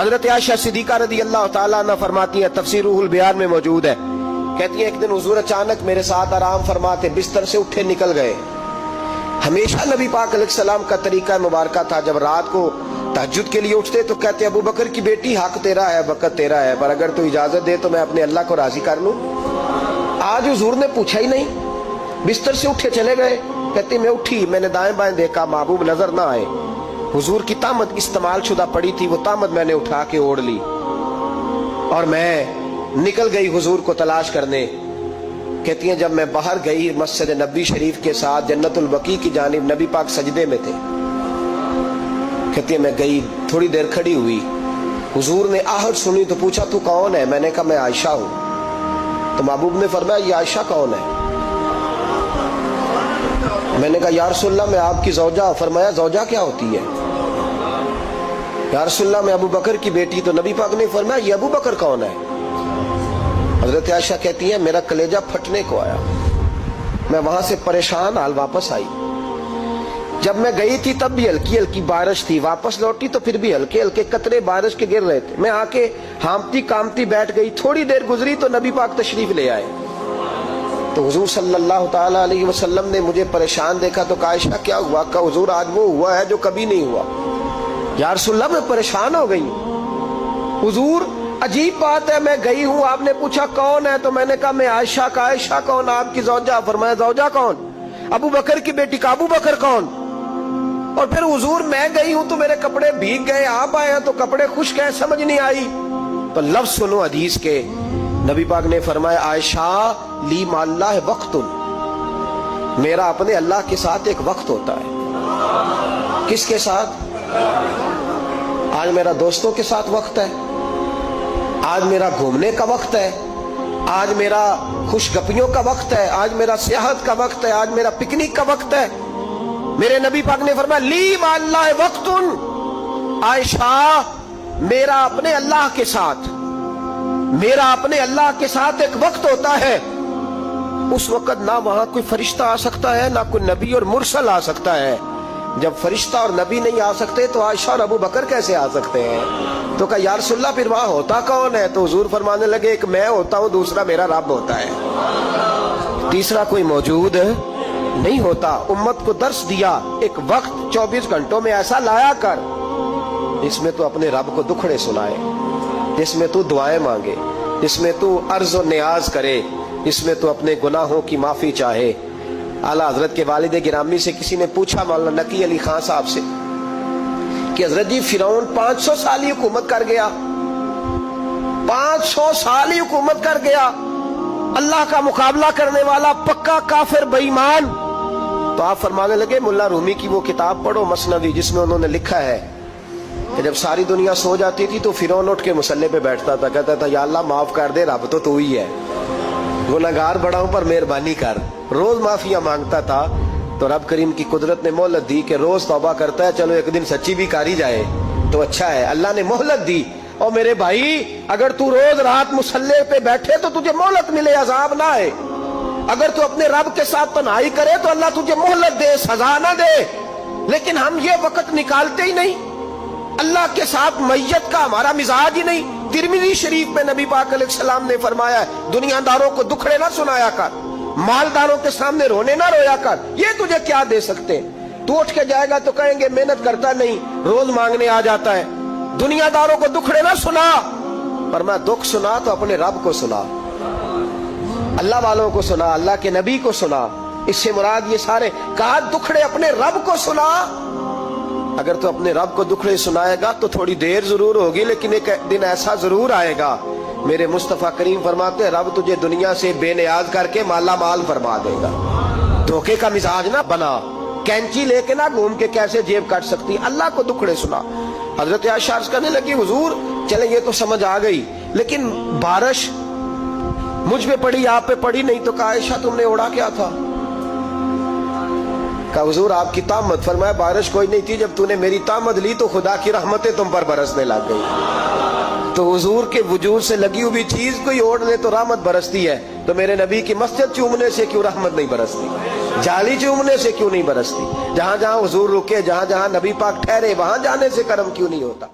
حضرت عائشہ صدیقہ رضی اللہ تعالیٰ عنہ فرماتی ہیں، تفسیر روح البیان میں موجود ہے، کہتی ہیں ایک دن حضور اچانک میرے ساتھ آرام فرماتے بستر سے اٹھے نکل گئے۔ ہمیشہ نبی پاک علیہ السلام کا طریقہ مبارکہ تھا، جب رات کو تہجد کے لیے اٹھتے تو کہتے ابو بکر کی بیٹی حق تیرا ہے، وقت تیرا ہے، پر اگر تو اجازت دے تو میں اپنے اللہ کو راضی کر لوں۔ آج حضور نے پوچھا ہی نہیں، بستر سے اٹھے چلے گئے۔ کہتے میں اٹھی، میں نے دائیں بائیں دیکھا، محبوب نظر نہ آئے۔ حضور کی طامت استعمال شدہ پڑی تھی، وہ طامت میں نے اٹھا کے اوڑھ لی اور میں نکل گئی حضور کو تلاش کرنے۔ کہتی ہیں جب میں باہر گئی مسجد نبی شریف کے ساتھ جنت البقیع کی جانب، نبی پاک سجدے میں تھے۔ کہتی ہیں میں گئی، تھوڑی دیر کھڑی ہوئی، حضور نے آہٹ سنی تو پوچھا تو کون ہے؟ میں نے کہا میں عائشہ ہوں۔ تو محبوب نے فرمایا یہ عائشہ کون ہے؟ میں نے کہا یا رسول اللہ میں آپ کی زوجہ۔ فرمایا زوجہ کیا ہوتی ہے؟ یا رسول اللہ میں ابو بکر کی بیٹی۔ تو نبی پاک نے فرمایا یہ ابو بکر کون ہے؟ حضرت عائشہ کہتی ہیں میرا کلیجہ پھٹنے کو آیا، میں وہاں سے پریشان حال واپس آئی۔ جب میں گئی تھی تب بھی ہلکی ہلکی بارش تھی، واپس لوٹی تو پھر بھی ہلکے ہلکے قطرے بارش کے گر رہے تھے۔ میں آ کے ہامتی کامتی بیٹھ گئی، تھوڑی دیر گزری تو نبی پاک تشریف لے آئے۔ تو حضور صلی اللہ تعالیٰ علیہ وسلم نے مجھے پریشان دیکھا تو کہا عائشہ کیا ہوا؟ کہا حضور آج وہ ہوا ہے جو کبھی نہیں ہوا۔ یا رسول اللہ میں پریشان ہو گئی۔ حضور عجیب بات ہے، میں گئی ہوں، آپ نے پوچھا کون ہے تو میں نے کہا میں عائشہ۔ کا عائشہ کون؟ آپ کی زوجہ۔ فرمایا زوجہ کون؟ ابو بکر کی بیٹی۔ کا ابو بکر کون؟ اور پھر حضور میں گئی ہوں تو میرے کپڑے بھیگ گئے، آپ آئے ہیں تو کپڑے خشک ہیں، سمجھ نہیں آئی۔ تو لفظ سنو حدیث کے، نبی پاک نے فرمایا عائشہ لی مع اللہ وقت، میرا اپنے اللہ کے ساتھ ایک وقت ہوتا ہے۔ کس کے ساتھ؟ آج میرا دوستوں کے ساتھ وقت ہے، آج میرا گھومنے کا وقت ہے، آج میرا خوش گپیوں کا وقت ہے، آج میرا سیاحت کا وقت ہے، آج میرا پکنک کا وقت ہے۔ میرے نبی پاک نے فرمایا لی مع اللہ وقت، عائشہ میرا اپنے اللہ کے ساتھ، میرا اپنے اللہ کے ساتھ ایک وقت ہوتا ہے۔ اس وقت نہ وہاں کوئی فرشتہ آ سکتا ہے، نہ کوئی نبی اور مرسل آ سکتا ہے۔ جب فرشتہ اور نبی نہیں آ سکتے تو عائشہ اور ابو بکر کیسے آ سکتے ہیں؟ تو کہا یا رسول اللہ پھر وہاں ہوتا کون ہے؟ تو حضور فرمانے لگے ایک میں ہوتا ہوں، دوسرا میرا رب ہوتا ہے، تیسرا کوئی موجود نہیں ہوتا۔ امت کو درس دیا ایک وقت 24 گھنٹوں میں ایسا لایا کر جس میں تو اپنے رب کو دکھڑے سنائے، جس میں تو دعائیں مانگے، جس میں تو عرض و نیاز کرے، جس میں تو اپنے گناہوں کی معافی چاہے۔ اعلیٰ حضرت کے والد گرامی سے کسی نے پوچھا مولانا نقی علی خان صاحب سے کہ حضرت جی فرعون 500 سال ہی حکومت کر گیا، 500 سال ہی حکومت کر گیا، اللہ کا مقابلہ کرنے والا پکا کافر بے ایمان۔ تو آپ فرمانے لگے ملا رومی کی وہ کتاب پڑھو مثنوی، جس میں انہوں نے لکھا ہے کہ جب ساری دنیا سو جاتی تھی تو فرعون اٹھ کے مصلے پہ بیٹھتا تھا، کہتا تھا یا اللہ معاف کر دے، رب تو ہی ہے، گناہگار بڑا ہوں پر مہربانی کر۔ روز معافیاں مانگتا تھا تو رب کریم کی قدرت نے مہلت دی کہ روز توبہ کرتا ہے، چلو ایک دن سچی بھی کاری جائے تو اچھا ہے۔ اللہ نے مہلت دی، اور میرے بھائی اگر تو روز رات مصلے پہ بیٹھے تو تجھے مہلت ملے، عذاب نہ آئے۔ اگر تو اپنے رب کے ساتھ تنہائی کرے تو اللہ تجھے مہلت دے، سزا نہ دے۔ لیکن ہم یہ وقت نکالتے ہی نہیں، اللہ کے ساتھ میت کا ہمارا مزاج ہی نہیں۔ ترمذی شریف میں نبی پاک علیہ السلام نے فرمایا ہے دنیا داروں کو دکھڑے نہ سنایا کر، مالداروں کے سامنے رونے نہ رویا کر، یہ تجھے کیا دے سکتے؟ تو اٹھ کے جائے گا تو کہیں گے محنت کرتا نہیں، روز مانگنے آ جاتا ہے۔ دنیا داروں کو دکھڑے نہ سنا، پر میں دکھ سنا تو اپنے رب کو سنا، اللہ والوں کو سنا، اللہ کے نبی کو سنا۔ اس سے مراد یہ سارے کہا دکھڑے اپنے رب کو سنا۔ اگر تو اپنے رب کو دکھڑے سنائے گا تو تھوڑی دیر ضرور ہوگی، لیکن ایک دن ایسا ضرور آئے گا، میرے مصطفیٰ کریم فرماتے ہیں رب تجھے دنیا سے بے نیاز کر کے مالا مال فرما دے گا۔ دھوکے کا مزاج نہ بنا، کینچی لے کے نہ گھوم کے کیسے جیب کاٹ سکتی، اللہ کو دکھڑے سنا۔ حضرت عائشہ عرض کرنے لگی حضور چلے یہ تو سمجھ آ گئی، لیکن بارش مجھ پہ پڑی آپ پہ پڑی نہیں۔ تو کہا عائشہ تم نے اڑا کیا تھا؟ کہا حضور آپ کی طامت۔ فرمایا بارش کوئی نہیں تھی، جب تو نے میری طامت لی تو خدا کی رحمتیں تم پر برسنے لگ گئی۔ تو حضور کے وجود سے لگی ہوئی چیز کوئی اوڑھ لے تو رحمت برستی ہے، تو میرے نبی کی مسجد چومنے سے کیوں رحمت نہیں برستی؟ جالی چومنے سے کیوں نہیں برستی؟ جہاں جہاں حضور رکے، جہاں جہاں نبی پاک ٹھہرے، وہاں جانے سے کرم کیوں نہیں ہوتا؟